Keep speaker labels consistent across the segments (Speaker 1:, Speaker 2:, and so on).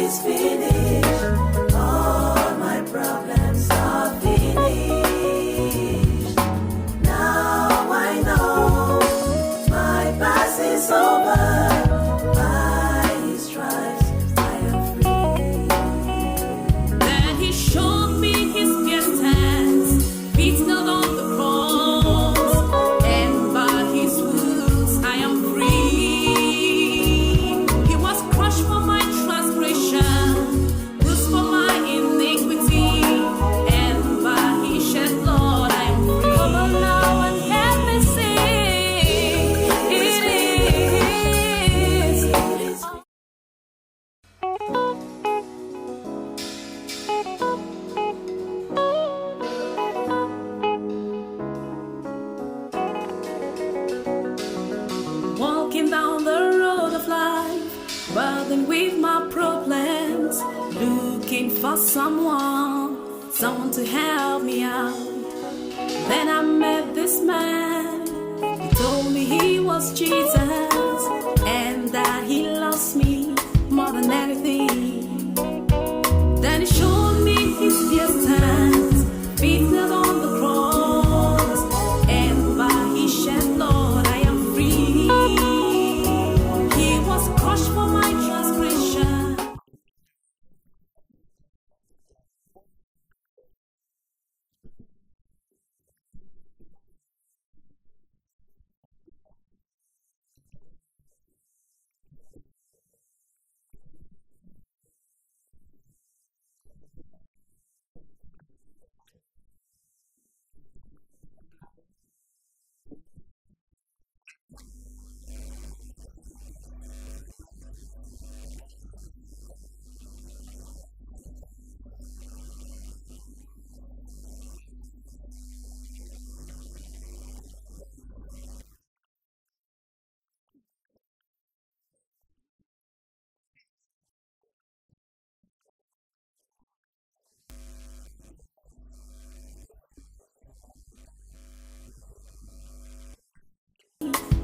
Speaker 1: is finished. All my problems are finished. Now I know my past is over. By his stripes I am free.
Speaker 2: Then he showed me his pierced hands, feet nailed on the cross, and by his wounds I am free. He was crushed for my transgression, bruised for my iniquity, and by his shed blood I am free. Come on now and help me sing. It is. Walking down the road of life, burdened with my problems, looking for someone to help me out. Then I met this man. He told me he was Jesus and that he loves me more than anything. Then he showed me his pierced hands, feet nailed on the cross, and by his shed blood I am free. He was crushed for my transgression.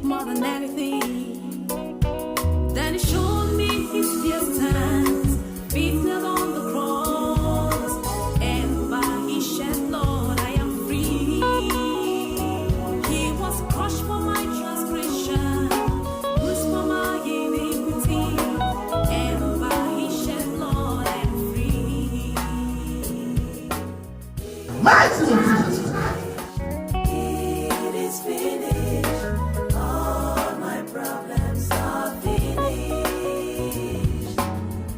Speaker 2: More than anything. Then he showed me his pierced hands, feet nailed on the cross, and by his shed blood I am free. He was crushed for my transgression, bruised for my iniquity, and by his shed blood I am free.
Speaker 3: Mighty name of Jesus.
Speaker 1: It is finished. All my problems are finished.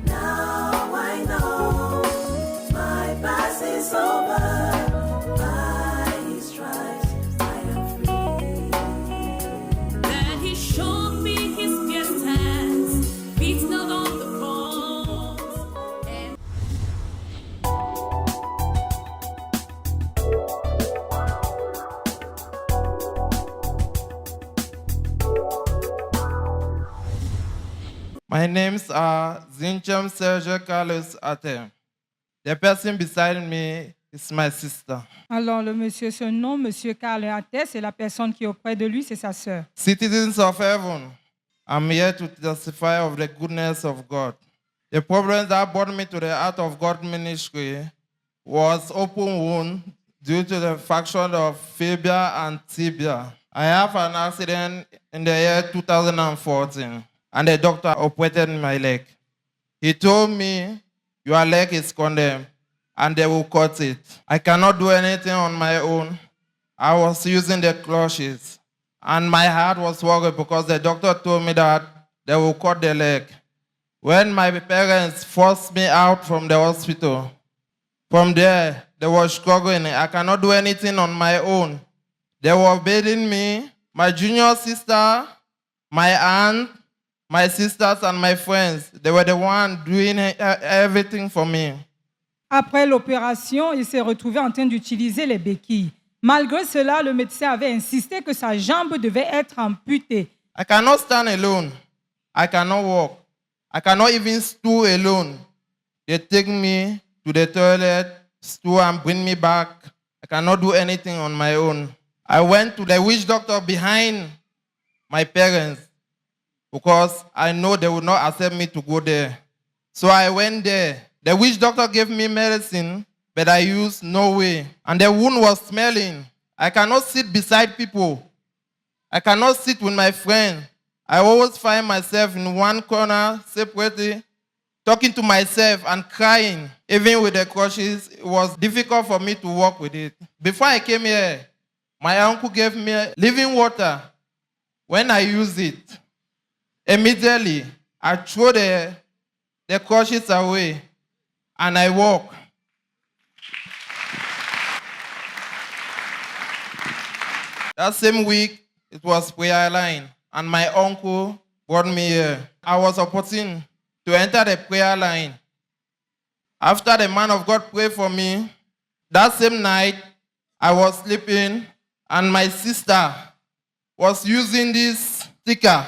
Speaker 1: Now I know my past is over. By his stripes I am free.
Speaker 2: Then he showed me his pierced hands, feet nailed on the cross, and
Speaker 4: My names are Zincham Sergio Carlos Ate. The person beside me is my sister.
Speaker 5: Alors, le monsieur, son nom, monsieur Carl Athès, c'est la personne qui est auprès de lui, c'est sa sœur.
Speaker 4: Citizens of heaven, I'm here to testify of the goodness of God. The problem that brought me to the Art of God ministry was open wound due to the fracture of fibia and tibia. I have an accident in the year 2014, and the doctor operated my leg. He told me, your leg is condemned, and they will cut it. I cannot do anything on my own. I was using the crutches, and my heart was worried because the doctor told me that they will cut the leg. When my parents forced me out from the hospital, from there, they were struggling. I cannot do anything on my own. They were beating me, my junior sister, my aunt, my sisters, and my friends. They were the ones doing everything for me.
Speaker 5: Après l'opération, il s'est retrouvé en train d'utiliser les béquilles. Malgré cela, le médecin avait insisté que sa jambe devait être amputée.
Speaker 4: I cannot stand alone. I cannot walk. I cannot even stool alone. They take me to the toilet, stool, and bring me back. I cannot do anything on my own. I went to the witch doctor behind my parents because I know they would not accept me to go there. So I went there. The witch doctor gave me medicine, but I used no way. And the wound was smelling. I cannot sit beside people. I cannot sit with my friend. I always find myself in one corner, separately, talking to myself and crying. Even with the crutches, it was difficult for me to walk with it. Before I came here, my uncle gave me living water. When I used it, immediately I threw the crutches away and I walk. That same week, it was prayer line, and my uncle brought me here. I was opportune to enter the prayer line. After the man of God prayed for me, that same night, I was sleeping, and my sister was using this sticker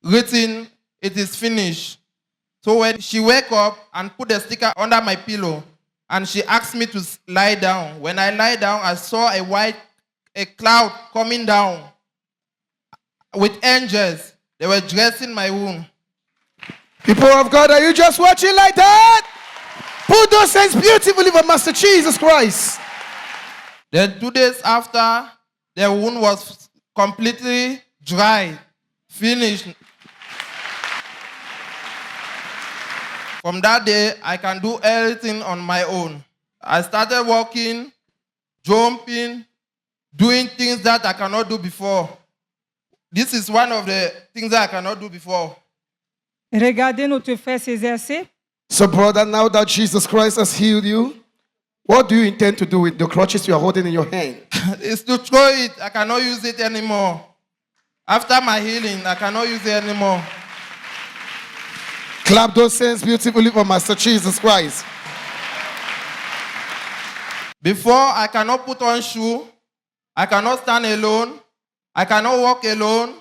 Speaker 4: written, "It is finished." So when she woke up and put the sticker under my pillow, and she asked me to lie down. When I lie down, I saw a cloud coming down with angels. They were dressing my wound.
Speaker 3: People of God, are you just watching like that? Put those hands beautifully for Master Jesus Christ.
Speaker 4: Then 2 days after, the wound was completely dry, finished. From that day, I can do everything on my own. I started walking, jumping, doing things that I cannot do before. This is one of the things that I cannot do before.
Speaker 5: Regardez notre frère s'exercer.
Speaker 3: So, brother, now that Jesus Christ has healed you, what do you intend to do with the crutches you are holding in your hand?
Speaker 4: It's to throw it. I cannot use it anymore. After my healing, I cannot use it anymore.
Speaker 3: Clap those hands beautifully for Master Jesus Christ.
Speaker 4: Before, I cannot put on shoe. I cannot stand alone. I cannot walk alone.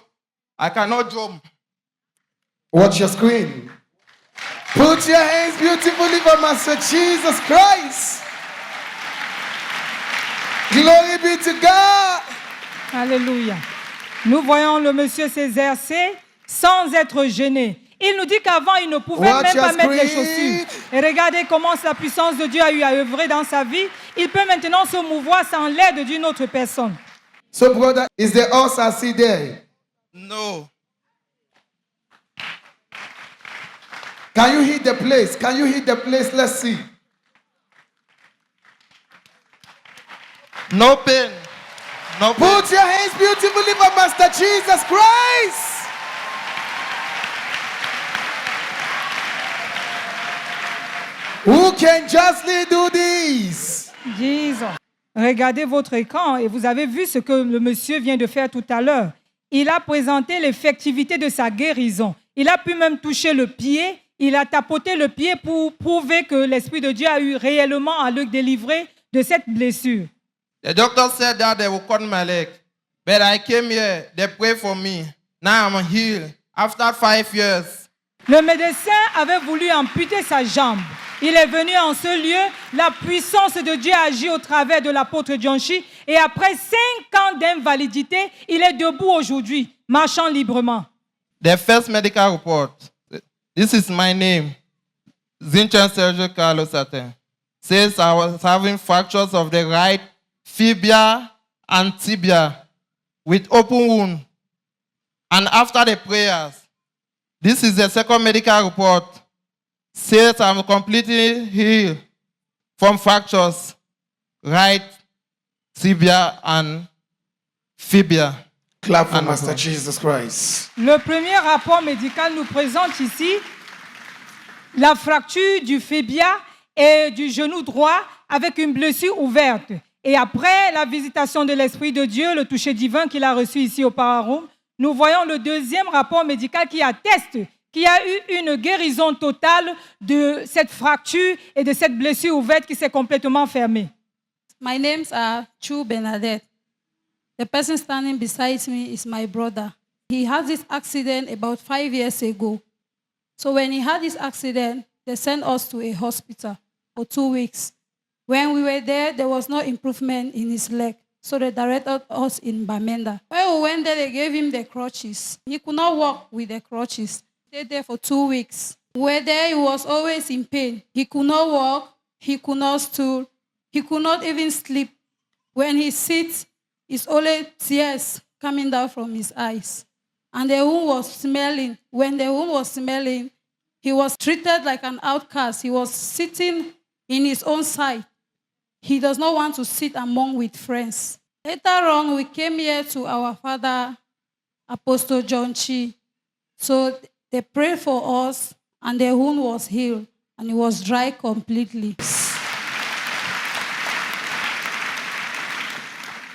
Speaker 4: I cannot jump.
Speaker 3: Watch your screen. Put your hands beautifully for Master Jesus Christ. Glory be to God.
Speaker 5: Alléluia. Nous voyons le monsieur s'exercer sans être gêné. Il nous dit qu'avant, il ne pouvait
Speaker 3: Watch
Speaker 5: même pas
Speaker 3: your
Speaker 5: mettre les
Speaker 3: screen.
Speaker 5: chaussures. Et regardez comment la puissance de Dieu a eu à œuvrer dans sa vie. Il peut maintenant se mouvoir sans l'aide d'une autre personne.
Speaker 3: So, brother, is the horse I see there?
Speaker 4: No.
Speaker 3: Can you hit the place? Can you hit the place? Let's see.
Speaker 4: No pain. No pain.
Speaker 3: Put your hands beautifully for Master Jesus Christ. Who can justly do this?
Speaker 5: Jesus. Regardez votre écran et vous avez vu ce que le monsieur vient de faire tout à l'heure. Il a présenté l'effectivité de sa guérison. Il a pu même toucher le pied. Il a tapoté le pied pour prouver que l'Esprit de Dieu a eu réellement à le délivrer de cette blessure.
Speaker 4: The doctor said that they will cut my leg. But I came here, they prayed for me. Now I'm healed. After 5 years.
Speaker 5: Le médecin avait voulu amputer sa jambe. Il est venu en ce lieu. La puissance de Dieu a agi au travers de l'apôtre Dionchi. Et après 5 ans d'invalidité, il est debout aujourd'hui, marchant librement.
Speaker 4: The first medical report. This is my name. Zinchan Sergio Carlos Satin. Says I was having fractures of the right fibia and tibia with open wound. And after the prayers, this is the second medical report. Says I'm completely healed from fractures, right tibia and fibia.
Speaker 3: Clap for
Speaker 4: And
Speaker 3: Master
Speaker 4: also.
Speaker 3: Jesus Christ.
Speaker 5: Le premier rapport médical nous présente ici la fracture du fibia et du genou droit avec une blessure ouverte. Et après la visitation de l'Esprit de Dieu, le toucher divin qu'il a reçu ici au Pararoum, nous voyons le deuxième rapport médical qui atteste qu'il y a eu une guérison totale de cette fracture et de cette blessure ouverte qui s'est complètement fermée.
Speaker 6: My names are Chu Bernadette. The person standing beside me is my brother. He had this accident about 5 years ago. So when he had this accident, they sent us to a hospital for 2 weeks. When we were there was no improvement in his leg. So they directed us in Bamenda. When we went there, they gave him the crutches. He could not walk with the crutches. Stayed there for 2 weeks. Where there he was always in pain. He could not walk, he could not stool, he could not even sleep. When he sits, it's only tears coming down from his eyes. And the wound was smelling. When the wound was smelling, he was treated like an outcast. He was sitting in his own side. He does not want to sit among with friends. Later on, we came here to our father, Apostle John Chi. So they prayed for us, and the wound was healed, and it was dry completely.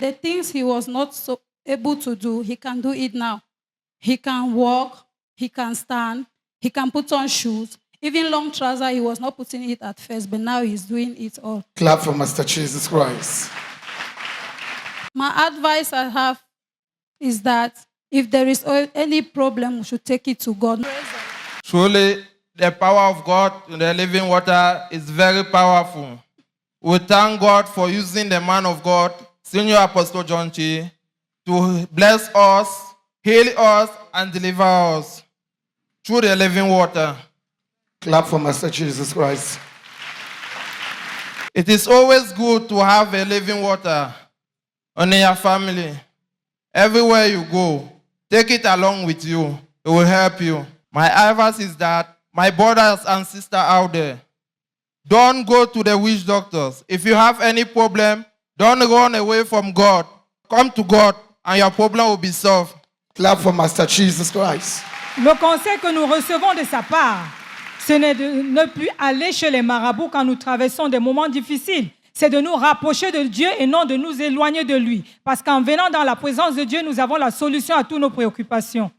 Speaker 6: The things he was not so able to do, he can do it now. He can walk, he can stand, he can put on shoes. Even long trousers, he was not putting it at first, but now he's doing it all.
Speaker 3: Clap for Master Jesus Christ.
Speaker 6: My advice I have is that if there is any problem, we should take it to God.
Speaker 4: Truly, the power of God in the living water is very powerful. We thank God for using the man of God, Senior Apostle John Chi, to bless us, heal us, and deliver us through the living water.
Speaker 3: Clap for Master Jesus Christ.
Speaker 4: It is always good to have a living water in your family. Everywhere you go, take it along with you. It will help you. My advice is that my brothers and sisters out there, don't go to the witch doctors. If you have any problem, don't run away from God. Come to God and your problem will be solved.
Speaker 3: Clap for Master Jesus Christ.
Speaker 5: Le conseil que nous recevons de sa part, ce n'est de ne plus aller chez les marabouts quand nous traversons des moments difficiles. C'est de nous rapprocher de Dieu et non de nous éloigner de lui. Parce qu'en venant dans la présence de Dieu, nous avons la solution à toutes nos préoccupations.